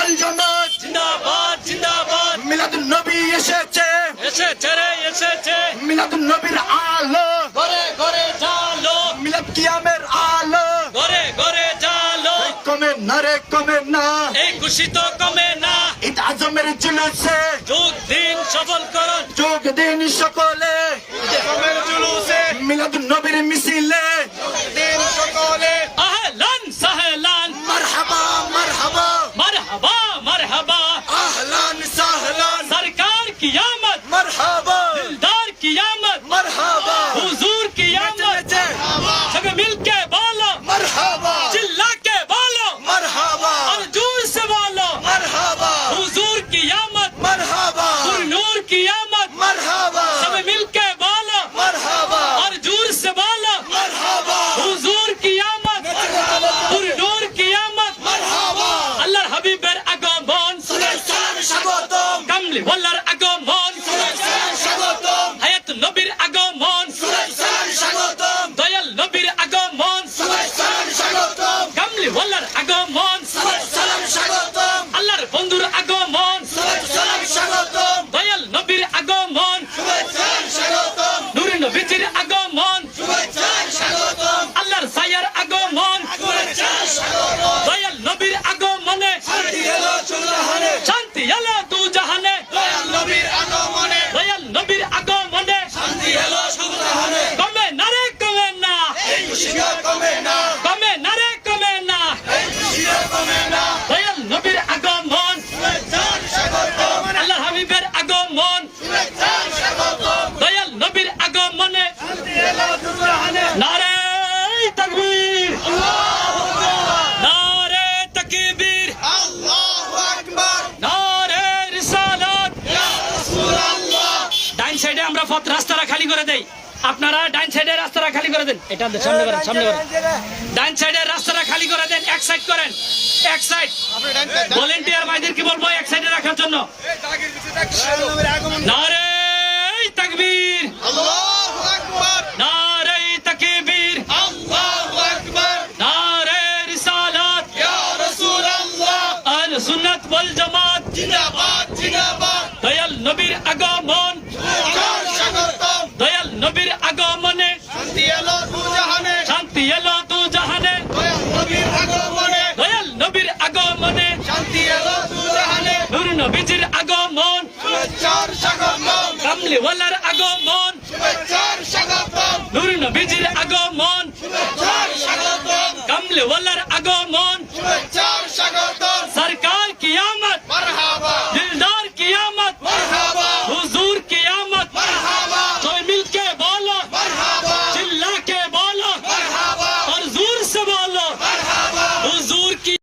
ওয়াল জামাত জিন্দাবাদ জিন্দাবাদ মিলাদুন নবী এসেছে এসেছে রে এসেছে মিলাদুন নবীর আলো ঘরে ঘরে জালো মিলাদ কিয়ামের আলো ঘরে ঘরে জালো কমে না রে কমে না এই খুশি তো কমে না ঈদ আজমের জুলুসে যোগ দিন সফল করুন যোগ দিন সকলে কমের জুলুসে মিলাদুন নবীর মিছিলে দিন সকলে আহলান সাহলান মারহাবা মারহাবা মারহাবা মারহাবা আহলান সাহলান सरकार की आमद মারহাবা दिलदार की आमद মারহাবা हुजूर की आमद सब मिलके बोलो মারহাবা चिल्ला के बोलो মারহাবা और जोर से बोलो মারহাবা हुजूर की आमद মারহাবা नूर की आमद মারহাবা सब मिलके बोलो মারহাবা और जोर से बोलो মারহাবা हुजूर की आमद नूर की आमद মারহাবা আল্লাহর হাবিবের আগমন সালাম স্বাগতম কামলি ওয়ালার আগমন সালাম স্বাগতম হায়াত নবীর আগমন সালাম স্বাগতম দয়াল নবীর আগমন সালাম স্বাগতম কামলি ওয়ালার আগমন সালাম স্বাগতম আল্লাহর বন্ধুর আগমন সালাম স্বাগতম দয়াল নবীর আগমন সালাম স্বাগতম নূর নবীজির আগমন সালাম স্বাগতম আল্লাহর সায়ার আগমন সালাম স্বাগতম দয়াল নবীর আগমনে শান্তি এলো চুলাহানে শান্তি এলো দু জাহানে দয়াল নবীর আগমনে দয়াল নবীর আগমনে শান্তি এলো চুলাহানে কমে না রে কমে না এই খুশিও কমে না কমে না রে কমে না এই খুশিও কমে না দয়াল নবীর আগমন সালাম স্বাগতম আল্লাহর হাবিবের আগমন সালাম স্বাগতম দয়াল নবীর আগমনে শান্তি এলো চুলাহানে নারে তাকবীর আল্লাহু আকবার নারে তাকবীর আল্লাহু আকবার নারে রিসালাত ইয়া রাসূলুল্লাহ ডাইন সাইডে আমরা পথ রাস্তাটা খালি করে দেই আপনারা ডাইন সাইডে রাস্তাটা খালি করে দেন এটা সামনে করেন সামনে করেন ডাইন সাইডে রাস্তাটা খালি করে দেন এক সাইড করেন এক সাইড ভলান্টিয়ার ভাইদের কি বলবো এক সাইডে রাখার জন্য নারে তাকবীর আল্লাহু আকবার নারে তাকবীর আল্লাহু আকবার নারে রিসালাত ইয়া রাসূলুল্লাহ আহলে সুন্নাত ওয়াল জামাত জিন্দাবাদ জিন্দাবাদ দয়াল নবীর আগমন সালাম স্বাগতম দয়াল নবীর আগমনে শান্তি এলো দুজাহানে শান্তি এলো দু জাহানে দয়াল নবীর আগমনে দয়াল নবীর আগমনে শান্তি এলো দুজাহানে নূর নবীজির আগমন শুভেচ্ছার স্বাগতম কামলি ওয়ালার আগমন শুভেচ্ছার স্বাগতম নূর নবীজির আগমন শুভেচ্ছার স্বাগতম কামলি ওয়ালার আগমন শুভেচ্ছার স্বাগতম সরকার কি আমদ মারহাবা